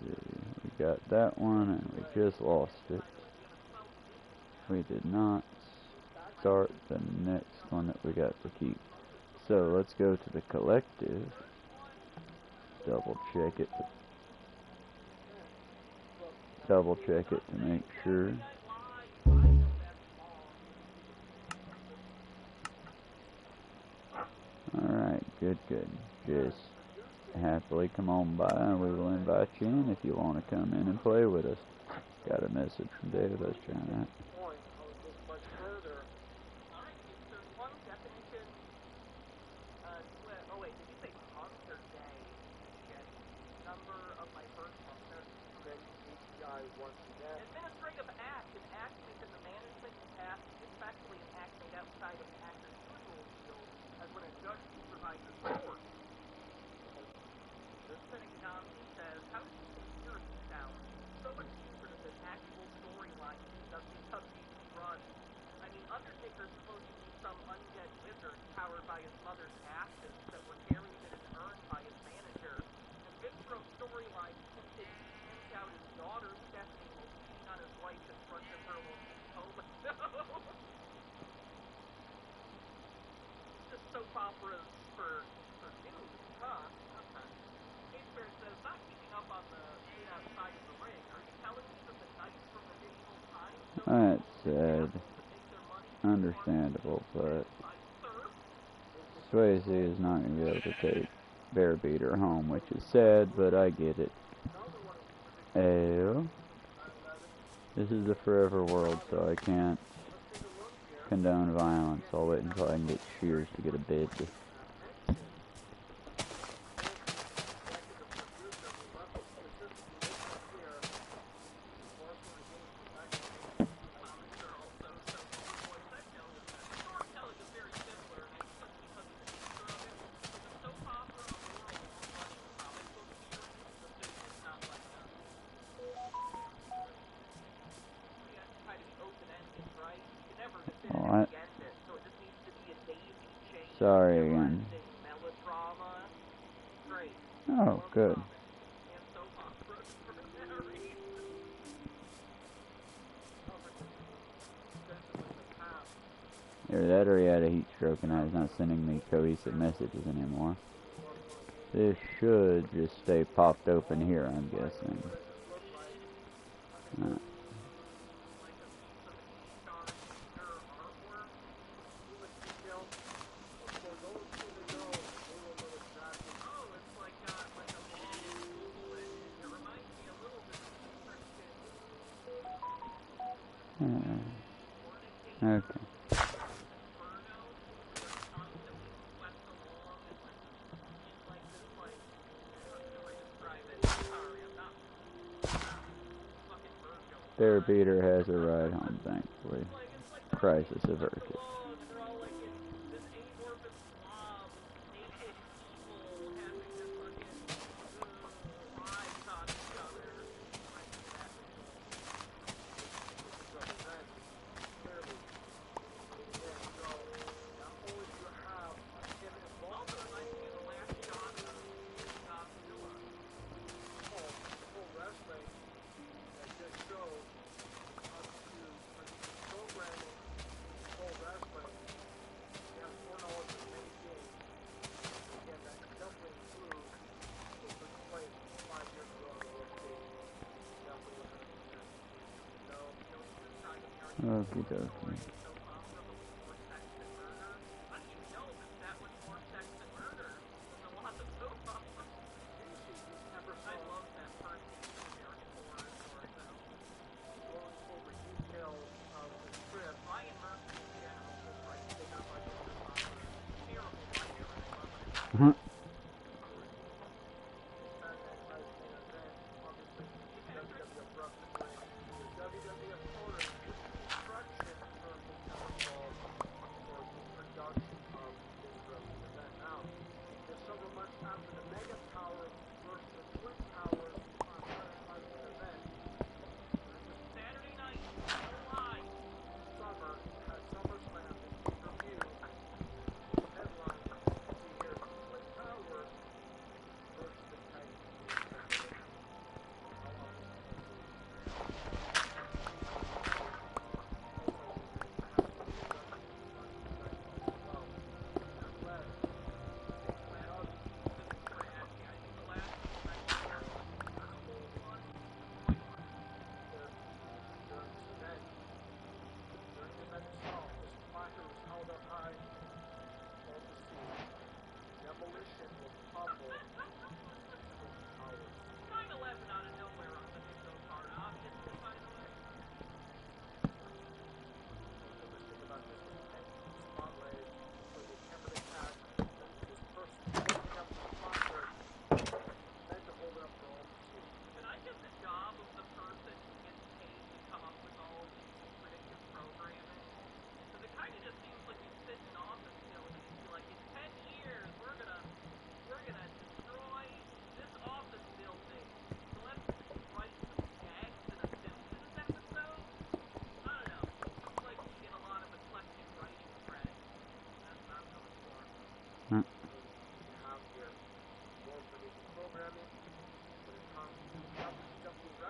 see. We got that one and we just lost it. We did not start the next one that we got to keep. So let's go to the collective. Double check it. Double check it to make sure. Alright, good. Just happily come on by and we will invite you in if you want to come in and play with us. Got a message from David. Let's try that. Administrative act, an act within the management capacity, especially an act made outside of an actor's usual field, as when a judge supervises court. The Senate nominee says, how does conspiracy sound? So much cheaper than this actual storyline does because he's run. I mean, Undertaker's supposed to be some undead wizard powered by his mother's ashes that were carried in an urn by his manager. And Vince's storyline hinted out his daughter, Stephanie, on his wife in front of her home. Just soap operas for news, huh? Casper says, not keeping up on the scene outside of the ring. Are you telling me that the knights from medieval times That's sad. Understandable, but Swayze is not going to be able to take Bear Beater home, which is sad, but I get it. Oh. This is the forever world, so I can't condone violence. I'll wait until I can get shears to get a bid. Sorry again. Oh, good. Either that or he had a heat stroke and I was not sending me cohesive messages anymore. This should just stay popped open here, I'm guessing. Okay. Bear Beater has a ride home, thankfully. Crisis averted. Okie dokie.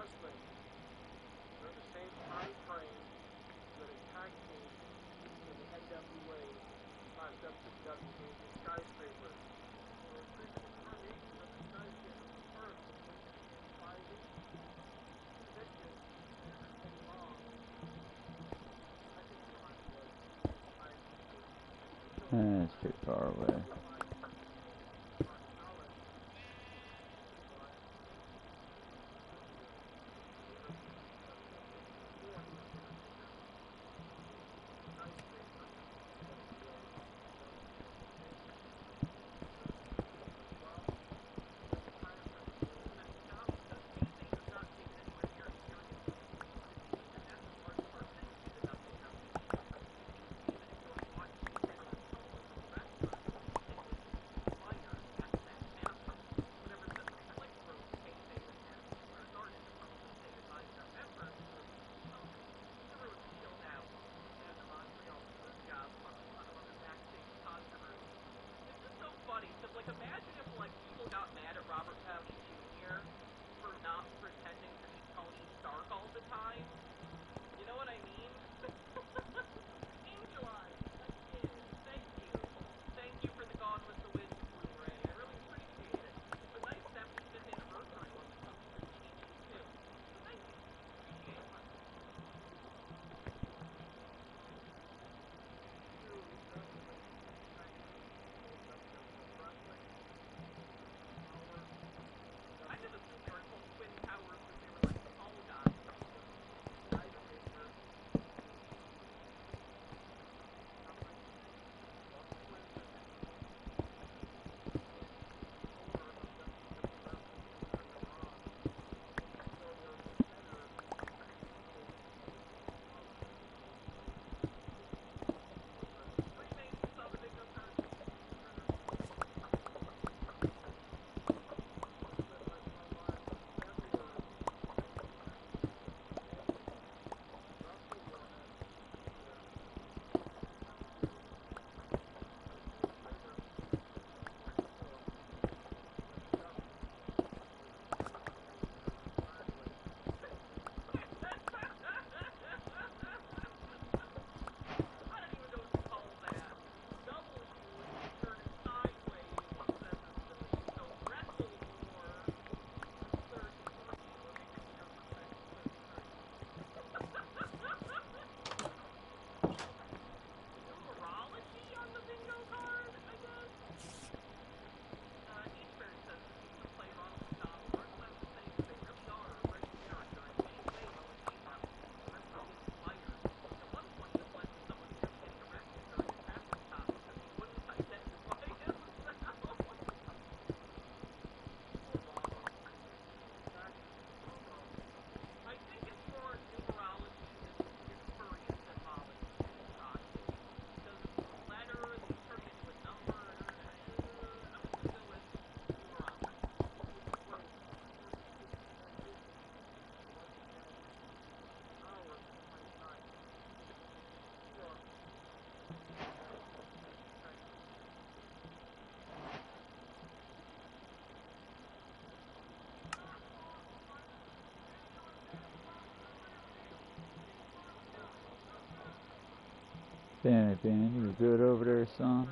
wrestling. They're the same time frame that a tag team in the NWA WCW games in Skyscraper. So it's pretty incarnation of the guys getting first and finding conviction and wrong. I think the line was That's too far away. Like, imagine if, like, people got mad at Robert Downey Jr. for not pretending to be Tony Stark all the time. You know what I mean? Angel Eyes, I did. Thank you. Thank you for the Gone with the Wind Blu-ray. I really appreciate it. It's a nice 75th anniversary one that comes with TV, too. So thank you. Appreciate it. I never assumed they were called Twin Towers because they were like the polygons. Danny Ben, you good over there, son?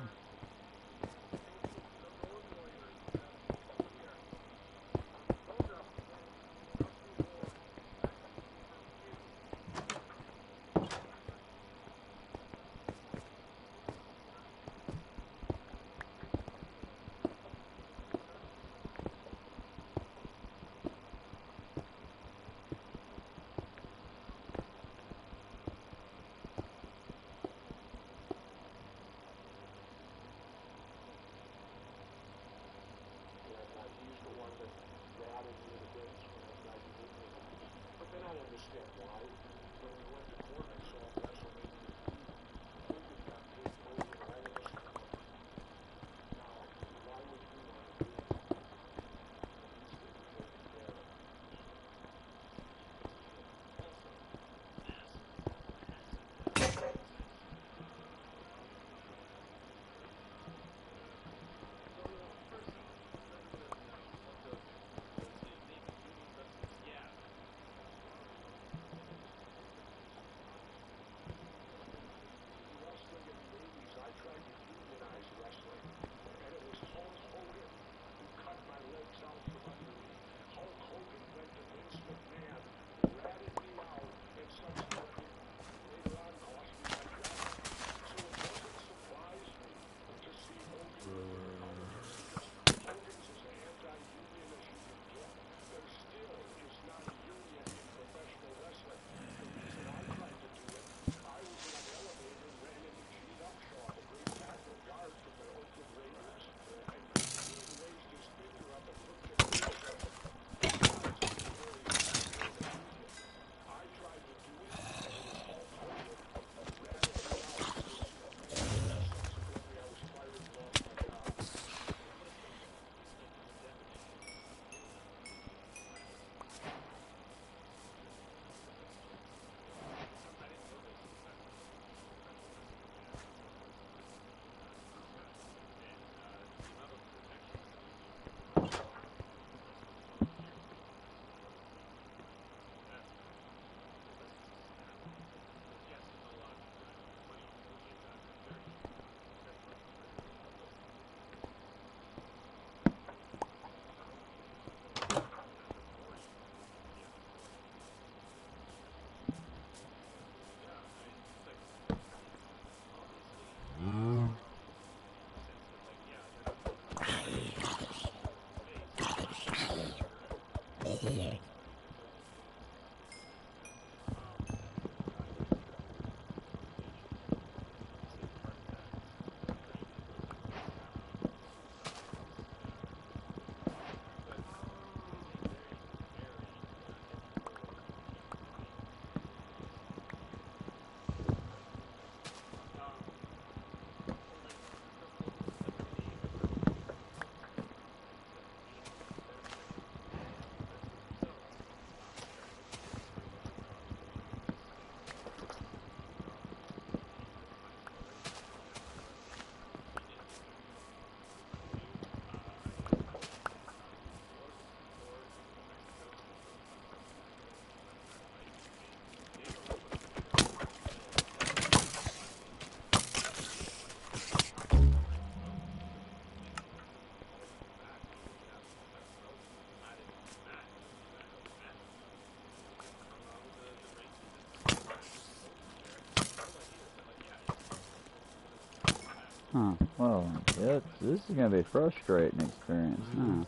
Huh. Well, yeah, this is gonna be a frustrating experience, huh?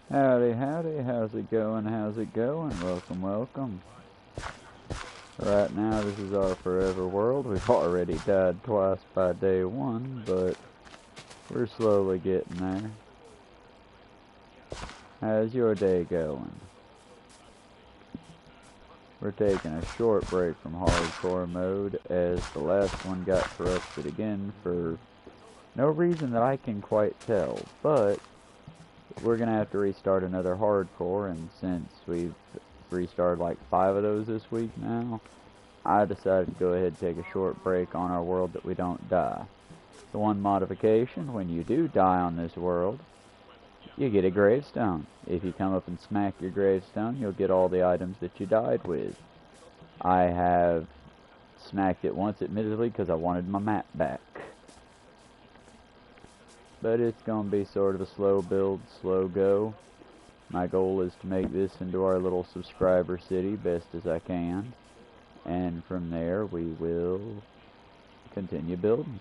Howdy, howdy, how's it going, how's it going? Welcome, welcome. Right now, this is our forever world. We've already died twice by day one, but we're slowly getting there. How's your day going? We're taking a short break from hardcore mode as the last one got corrupted again for no reason that I can quite tell, but we're gonna have to restart another hardcore, and since we've restarted like 5 of those this week now, I decided to go ahead and take a short break on our world that we don't die. The one modification, when you do die on this world, you get a gravestone. If you come up and smack your gravestone, you'll get all the items that you died with. I have smacked it once, admittedly, because I wanted my map back. But it's going to be sort of a slow build, slow go. My goal is to make this into our little subscriber city best as I can. And from there, we will continue building.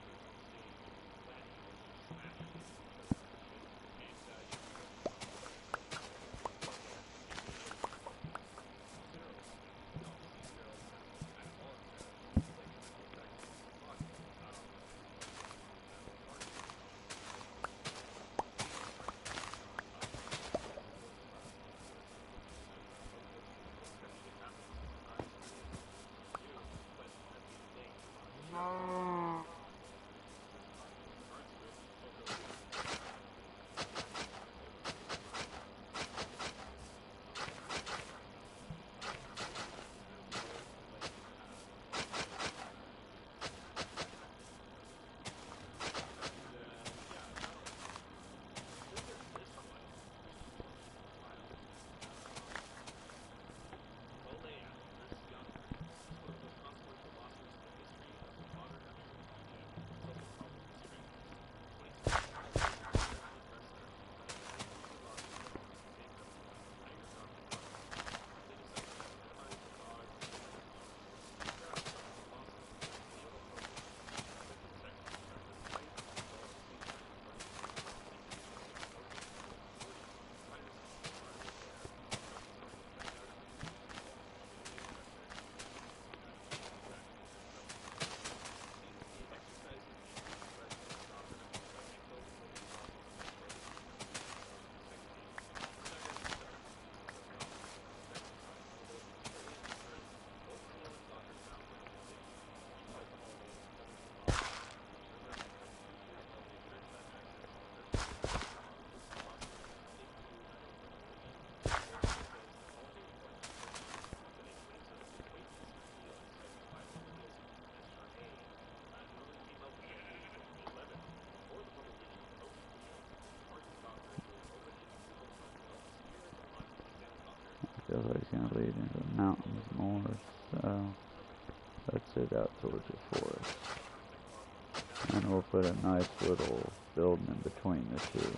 feels like it's going to lead into the mountains more, so let's head out towards the forest. And we'll put a nice little building in between the two.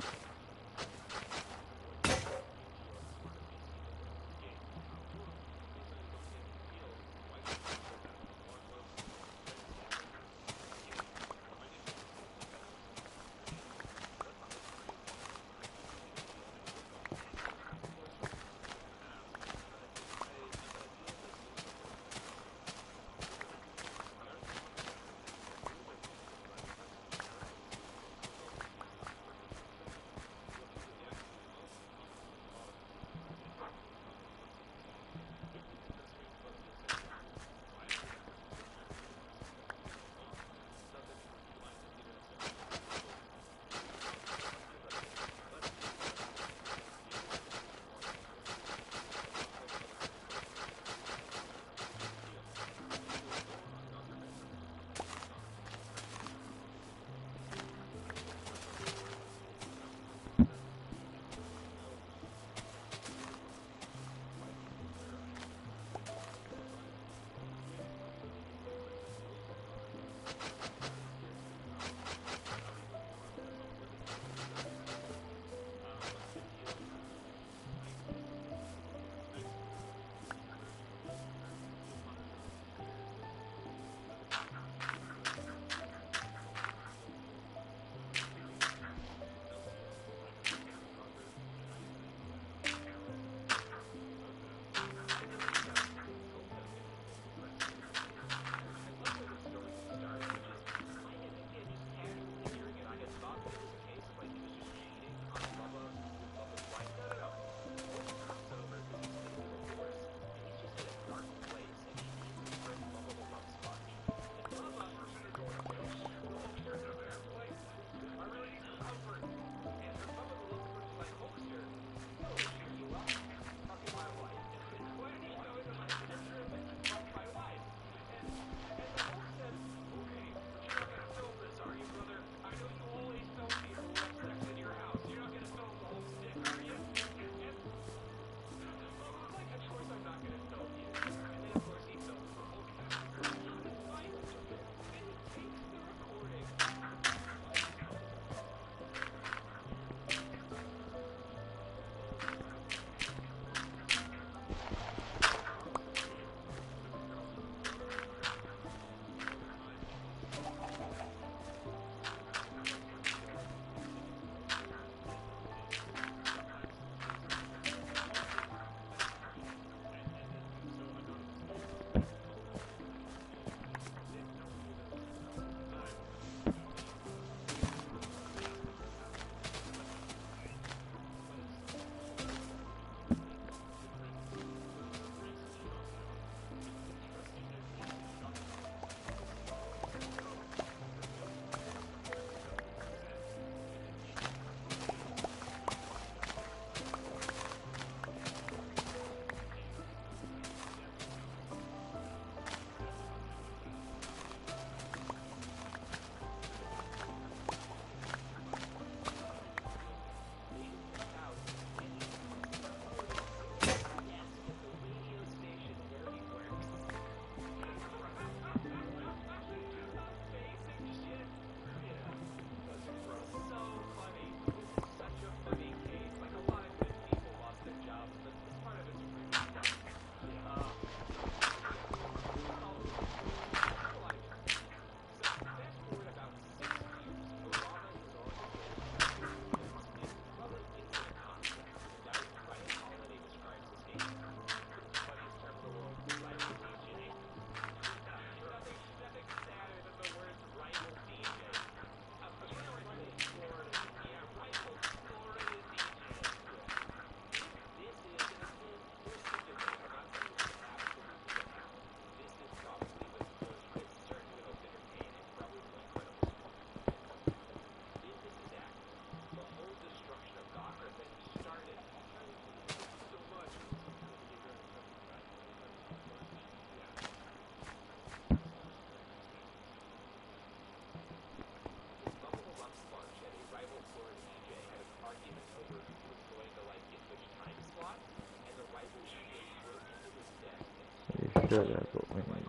sure that's what we need.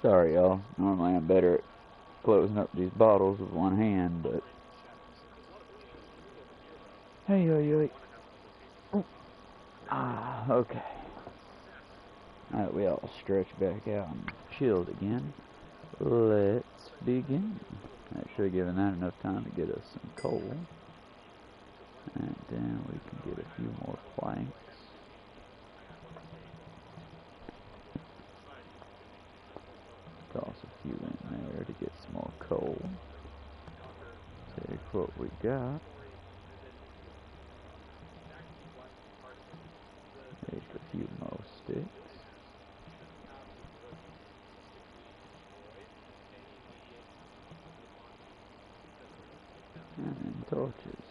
Sorry, y'all. Normally I'm better at closing up these bottles with one hand, but... Hey, yo, yo. Oh. Ah, okay. Alright, we all stretched back out and chilled again. Let's begin. That should have given that enough time to get us some coal. And then we can get a few more planks. Toss a few in there to get some more coal. Take what we got. Take a few more sticks. And then torches.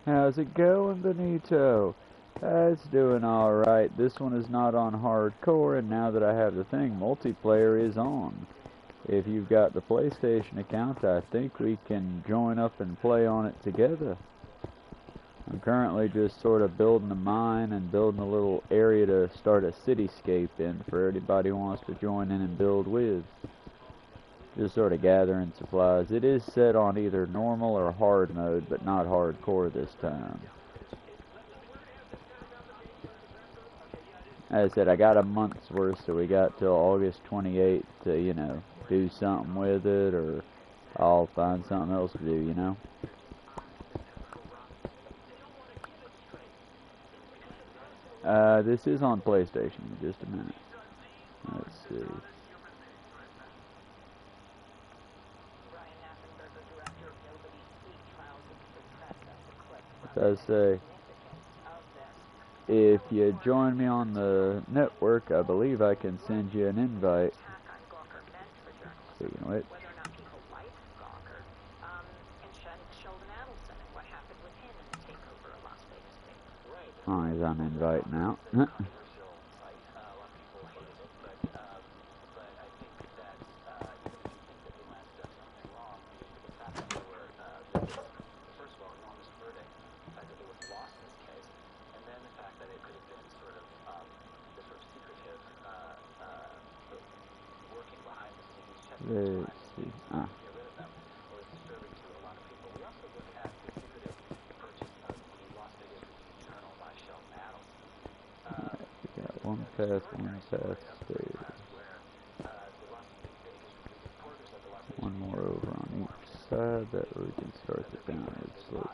How's it going, Benito? It's doing alright. This one is not on hardcore, and now that I have the thing, multiplayer is on. If you've got the PlayStation account, I think we can join up and play on it together. I'm currently just sort of building a mine and building a little area to start a cityscape in for anybody who wants to join in and build with. Just sort of gathering supplies. It is set on either normal or hard mode, but not hardcore this time. As I said, I got a month's worth, so we got till August 28th to, you know, do something with it, or I'll find something else to do, you know? This is on PlayStation. Just a minute. Let's see. So I say, if you join me on the network, I believe I can send you an invite. Speaking of which, oh, he's on invite now. Let's see. We got one path, stairs. One more over on each side, that way we can start the downward slopes.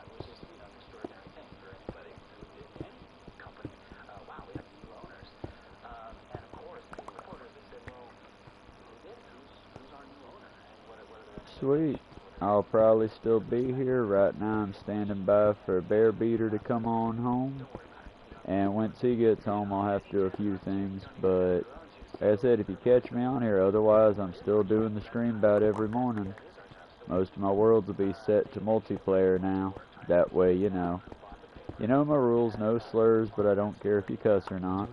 Sweet. I'll probably still be here. Right now I'm standing by for a bear beater to come on home. And once he gets home, I'll have to do a few things. But as I said, if you catch me on here, otherwise I'm still doing the stream about every morning. Most of my worlds will be set to multiplayer now. That way, you know. You know my rules, no slurs, but I don't care if you cuss or not.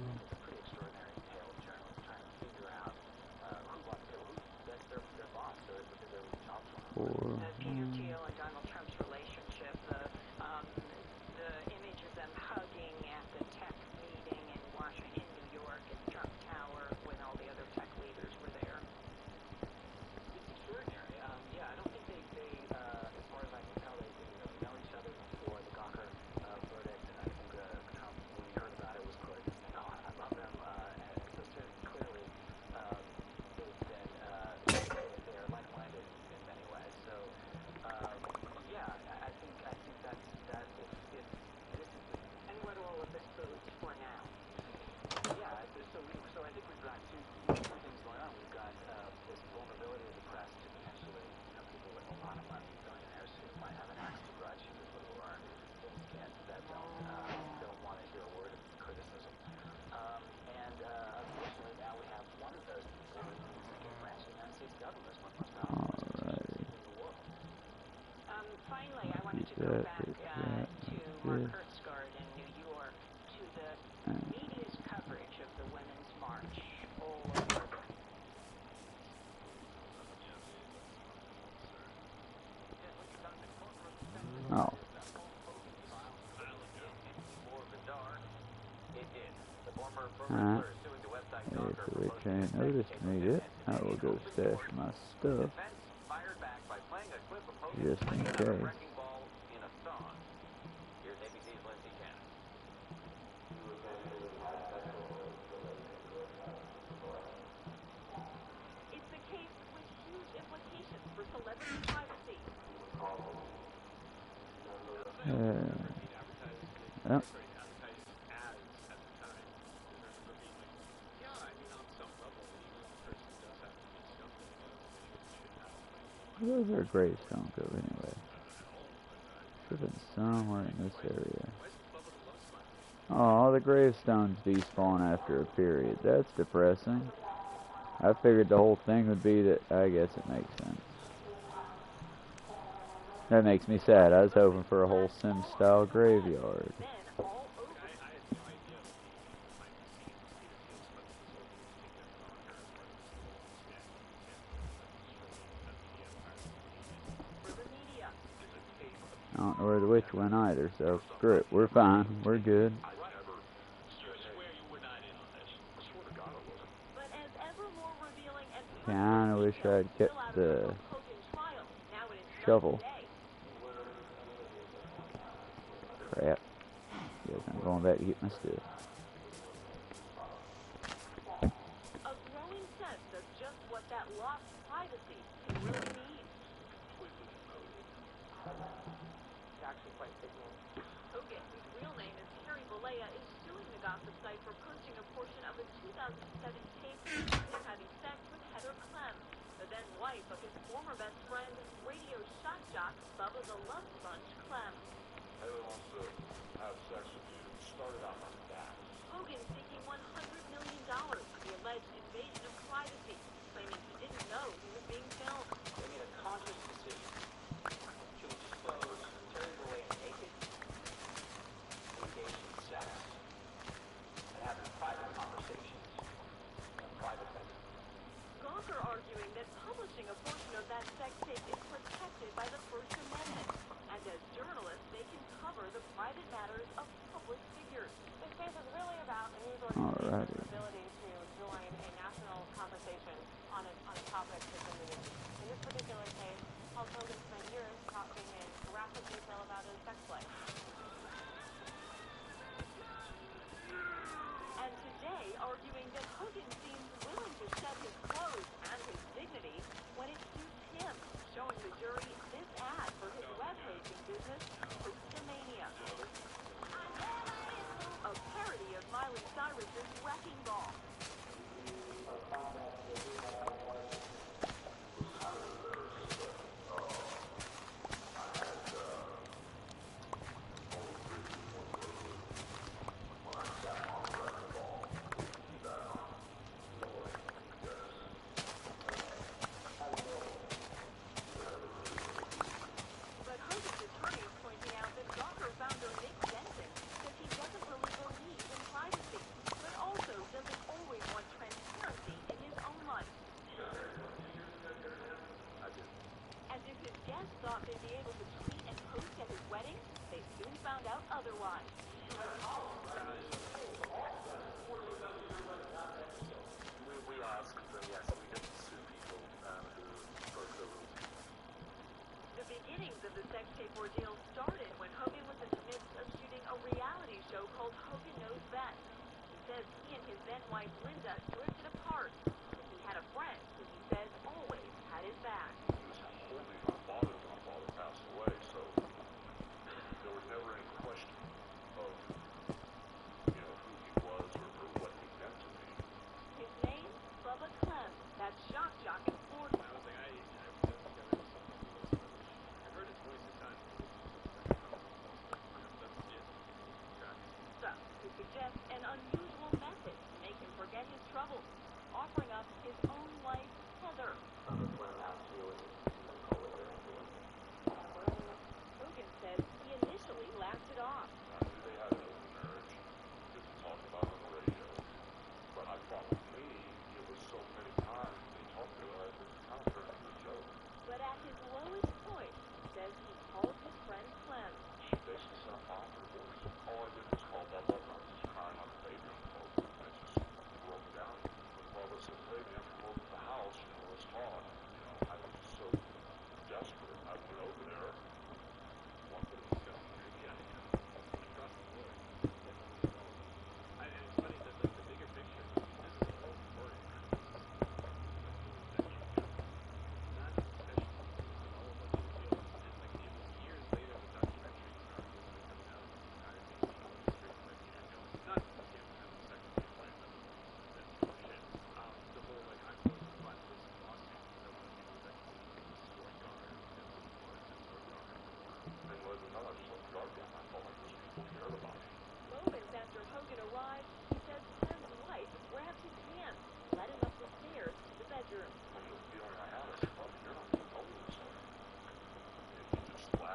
Finally, I wanted to go back to Mark Hertzgaard in New York to the media's coverage of the Women's March all over. Oh. If the witch ain't noticed me yet, I will go stash my stuff. Just in case. It's a case with huge implications for celebrity privacy. Yep. Where's our gravestone go anyway? Should have been somewhere in this area. Oh, the gravestones despawn after a period. That's depressing. I figured the whole thing would be that. I guess it makes sense. That makes me sad. I was hoping for a whole Sim-style graveyard. Then all over I had no idea that the behind the scenes Peter Thiel's for the media. I don't know where the witch went either, so screw it. We're fine. We're good. But as ever more revealing and Kinda wish I'd kept the Hogan trial, now in its shovel. ninth day. Crap. Guess I'm going back to get my stuff. A growing sense of just what that lost privacy can really mean. It's actually quite sickening. Hogan, whose real name is Carrie Balea, is suing the gossip site for posting a portion of a 2007 tape of him having sex with Heather Clem, the then wife of his former best friend, radio shock jock Bubba the Love Sponge Clem. Heather wants to have sex with you. It started out like that. Hogan seeking $100 million for the alleged invasion of privacy, claiming he didn't know he was being filmed. They made a conscious decision to expose Terry Bollea naked, engaged in sex, and having private conversations in a private bedroom. Gawker arguing that publishing a portion of that sex tape is protected by the First Amendment, and as journalists, they can cover the private matters of public figures. This case is really about the news organization's Alrighty. ability to join a national conversation on a topic that's in the news. In this particular case, Hulk Hogan spent years talking in graphic detail about his sex life. And today, arguing that Hogan seems willing to shed his clothes and his dignity when it suits him, showing the jury this ad for his web hosting business, Hostamania. A parody of Miley Cyrus's Wrecking Ball. But Hogan's attorney is pointing out that Gawker founder Nick Denton says he doesn't really believe in privacy, but also doesn't always want transparency in his own life. And if his guests thought they'd be able to tweet and post at his wedding, they soon found out otherwise. We asked, but yes, we didn't sue people who broke the rules. The beginnings of the sex tape ordeal started when Hogan was in the midst of shooting a reality show called Hogan Knows Best. He says he and his then wife Linda drifted apart. He had a friend who he says always had his back. He was holding my father when my father passed away, so there was never any question of, who he was or what he meant to me. His name, Bubba Clem, that shock jock in Florida. I don't think I put that together. I've heard his voice at times. So, to suggest an unusual method to make him forget his troubles, offering up his own wife, Heather. Hogan says he initially laughed it off. I knew they had an open marriage, didn't talk about it on the radio, but I thought with me, it was so many times they talked to her, it was kind of turned into a joke. But at his lowest point, he says he called his friend Clem. She basically said, I'm fine for divorce. All I did was call Bubba, and I was just crying like a baby on the phone. I just broke down. But Bubba said, hey man, come over to the house, let's talk. I was just so desperate. I went over there, wanted to, Across the board. And it's funny that the bigger picture, this is a whole story. Not especially with all of us who feel, and like it was years later the documentary started coming out. Not the same kind of sex tape, right? That's bullshit. The whole like I'm going to fund this lawsuit because I want to do this story Gawker and story Gawker. and let them know I just let the guard down. I felt like those people cared about me. Moments after Hogan arrived, he says Clem's wife grabbed his hand, led him up the stairs to the bedroom. And the feeling I had is, well, you're not going to tell me this. And he just laughed.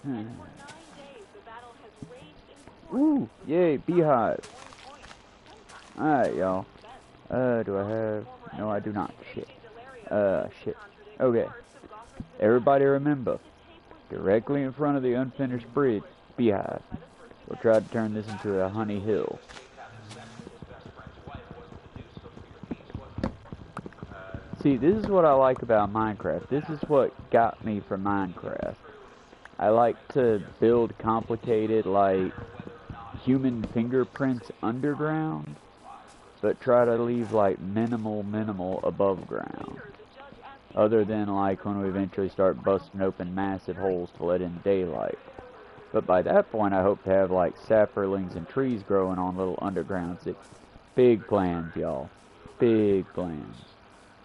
And for 9 days, the battle has raged in Ooh, yay, beehive. point. Alright, y'all. Do I have... No, I do not. Shit. Shit. Okay. Everybody remember, directly in front of the unfinished bridge, beehive. We'll try to turn this into a honey hill. See, this is what I like about Minecraft. This is what got me from Minecraft. I like to build complicated, like, human fingerprints underground, but try to leave, like, minimal above ground. Other than, like, when we eventually start busting open massive holes to let in daylight. But by that point, I hope to have, like, sapperlings and trees growing on little undergrounds. Big plans, y'all. Big plans.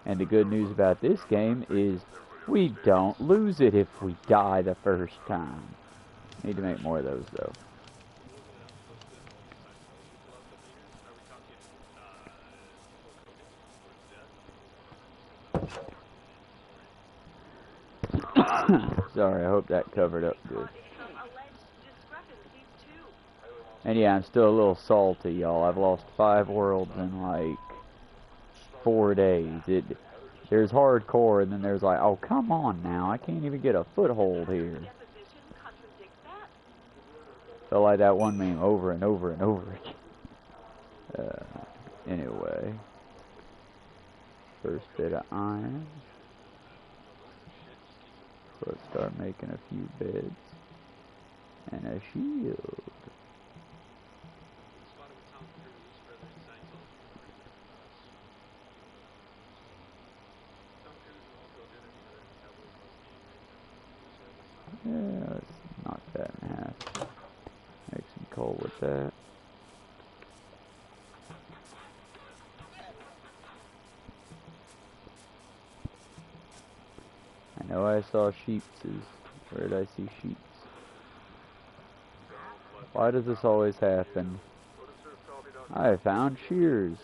And the good news about this game is we don't lose it if we die the first time. Need to make more of those, though. Sorry, I hope that covered up good. And yeah, I'm still a little salty, y'all. I've lost 5 worlds in, like, 4 days. There's hardcore, and then there's like, oh, come on now. I can't even get a foothold here. Felt like that one meme over and over and over again. Anyway. First bit of iron. Let's start making a few beds. And a shield. Yeah, let's knock that in half. Make some coal with that. I know I saw sheep's. Where did I see sheep's? Why does this always happen? I found shears,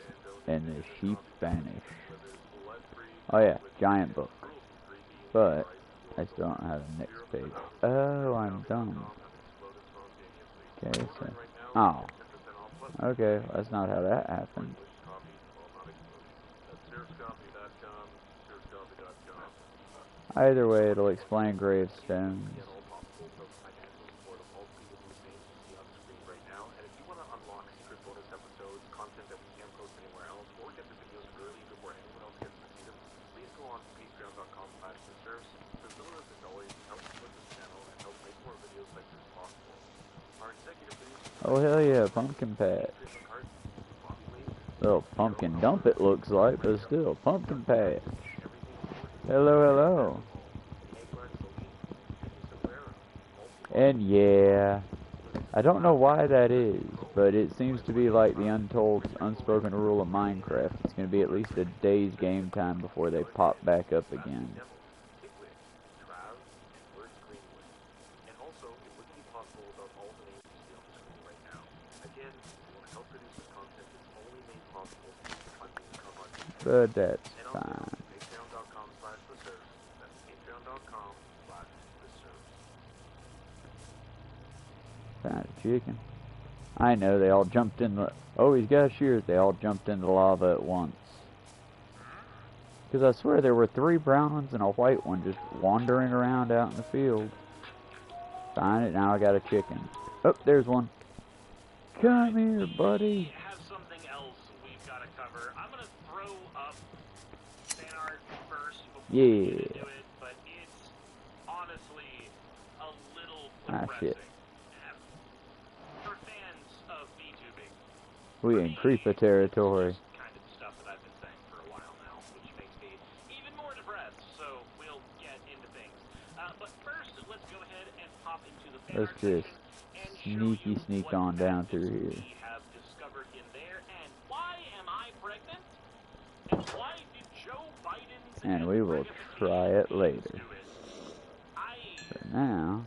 and the sheep vanish. Oh yeah, giant book. But I still don't have the next page. Oh, I'm dumb. Okay, so... Oh. Okay, that's not how that happened. Either way, it'll explain gravestones. Oh hell yeah, pumpkin patch. Little pumpkin dump it looks like, but still, pumpkin patch. Hello. And yeah, I don't know why that is, but it seems to be like the untold, unspoken rule of Minecraft. It's going to be at least a day's game time before they pop back up again. But that's fine. Found a chicken. I know, they all jumped in the... Oh, he's got shears. They all jumped in the lava at once. Because I swear there were 3 brown ones and a white one just wandering around out in the field. Find it, now I got a chicken. Oh, there's one. Come here, buddy. Have something else we've got to cover. I'm going to throw up fan art first before we get into it, but it's honestly a little depressing. Shit. For fans of VTubing. We in creeper territory. Kind of stuff that I've been saying for a while now, which makes me even more depressed, so we'll get into things. But first, let's go ahead and pop into the fan art section. Sneak on down through here. We have discovered in there, and why am I pregnant? And why did Joe Biden's And we will try it later. For now,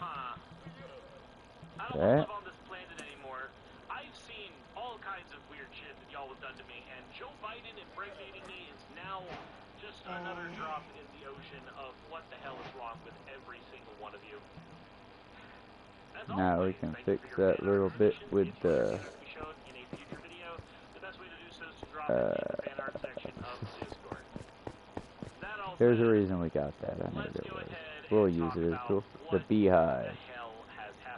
I don't live on this planet anymore. I've seen all kinds of weird shit that y'all have done to me, and Joe Biden impregnating me is now just another drop in the ocean of what the hell is wrong with every single one of you. Now we can fix that little bit with the there's a reason we got that. I knew there was. We'll use it as a tool. The beehive.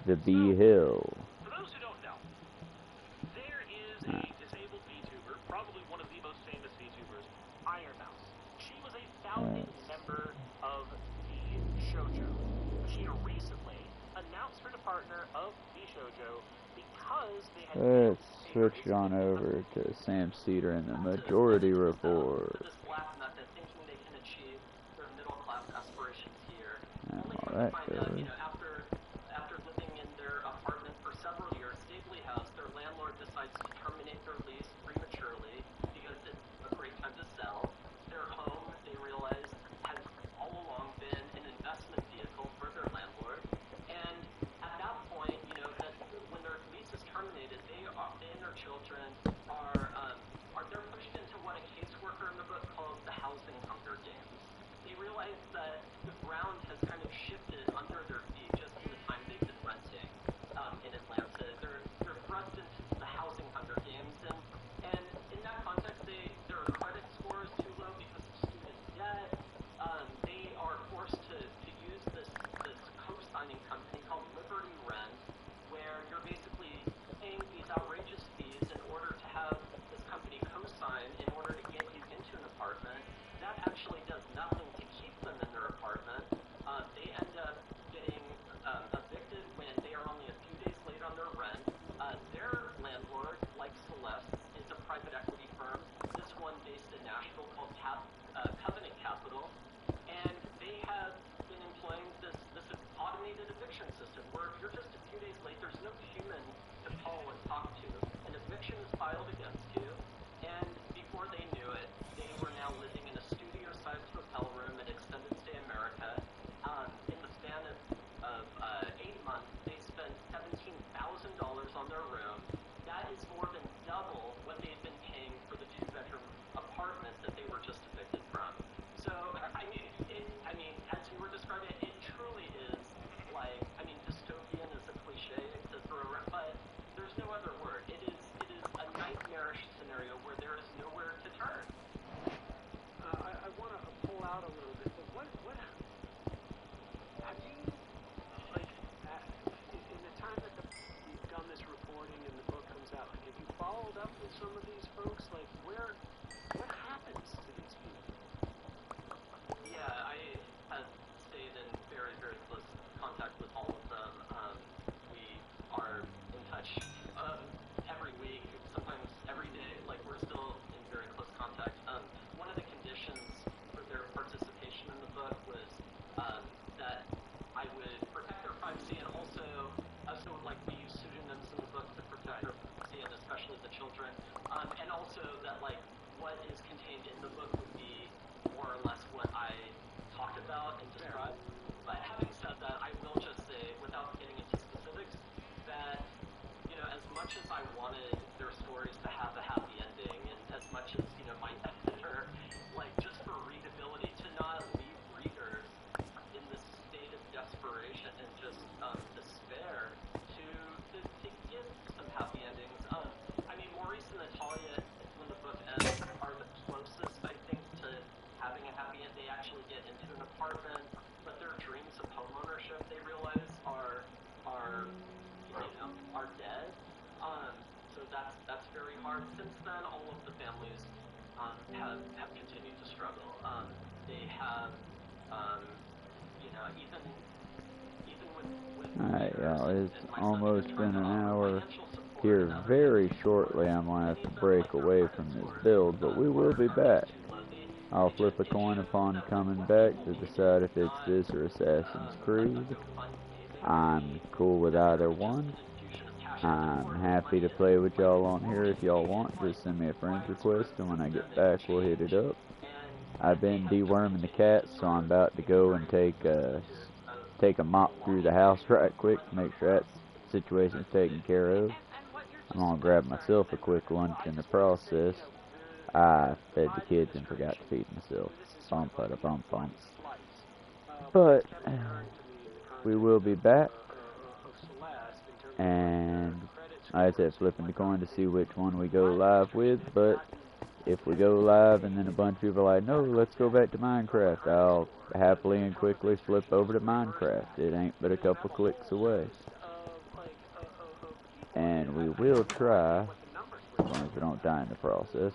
The bee hill. For those who don't know, there is a disabled VTuber, probably one of the most famous VTubers, Iron Mouse. She was a founding member of the Shoujo. She recently announced her partner of the Shoujo because they had Let's switch on over to Sam Cedar in the Majority Report. This black method, thinking they can achieve their middle class aspirations here. Only Alright, to find out, after living in their apartment for several years, Stately House, their landlord decides to terminate their lease prematurely because it's a great time to sell. Their home, they realize, has all along been an investment vehicle for their landlord. And at that point, that when their lease is terminated, they and their children they're pushed into what a caseworker in the book calls the housing Hunger Games. They realize that the ground has kind of shifted under their feet just in the time they've been renting in Atlanta. They're thrust into the housing Hunger Games, and in that context, their credit score is too low because of student debt. They are forced to use this co-signing company called Liberty Rent, where you're basically paying these outrageous fees in order to have this company co-sign in order to get you into an apartment. That actually does nothing to keep them in their apartment. They end up getting evicted when they are only a few days late on their rent. Their landlord, like Celeste, is a private equity firm, this one based in Nashville called Covenant Capital, and they have been employing this automated eviction system where if you're just a few days late, there's no human to call and talk to. An eviction is filed against you, and before they knew it, they were now living in a studio-sized hotel room in Extended Stay America. In the span of 8 months, they spent $17,000 on their room. That is more than double what they had been paying for the 2-bedroom apartment that they were just evicted from. So, I mean, as you were describing it, it truly is dystopian is a cliche to throw around, but there's no other word. It is a nightmarish scenario where there is nowhere to turn. I want to pull out a little bit, but what have you, in the time that you've done this reporting and the book comes out, have you followed up with some of these folks? Like, what happens to these people? Yeah, I have stayed in very, very close contact with all of them. We are in touch every week, sometimes every day. Like, we're still in very close contact. One of the conditions for their participation in the book was that I would protect their privacy, and also like we use pseudonyms in the book to protect their privacy, and especially the children. And also that like what is contained in the book would be more or less what I talk about and describe. But having said that, I will just say, without getting into specifics, that as much as I wanted their stories to have a happy ending, and as much as my editor, like just for readability, to not leave readers in this state of desperation and just despair, to give some happy endings. I mean, Maurice and Natalia, when the book ends, are the closest, I think, to having a happy end. They actually get into an apartment, but their dreams of home ownership, they realize, are dead. So that's very hard. Since then, all of the families have continued to struggle. They have, even with Alright, y'all, it's and my almost son, been an hour. financial support Here and other very shortly I'm going to have to break away from this build, but we will be back. I'll flip a coin upon coming back to decide if it's this or Assassin's Creed. I'm cool with either one. I'm happy to play with y'all on here if y'all want. Just send me a friend request, and when I get back we'll hit it up. I've been deworming the cat, so I'm about to go and take a mop through the house right quick to make sure that situation's taken care of. I'm gonna grab myself a quick lunch in the process. I fed the kids and forgot to feed myself. Bump, bump, bump. But we will be back. and like I said, flipping the coin to see which one we go live with. But if we go live and then a bunch of people are like, no, let's go back to Minecraft, I'll happily and quickly flip over to Minecraft. It ain't but a couple clicks away. And we will try, as long as we don't die in the process,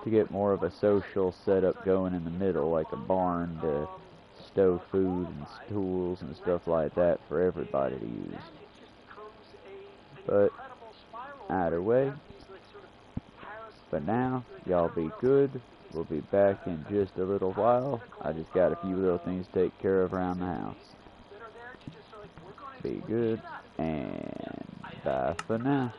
to get more of a social setup going in the middle, like a barn to stow food and tools and stuff like that for everybody to use. But either way, but now, y'all be good. We'll be back in just a little while. I just got a few little things to take care of around the house. Be good, and bye for now.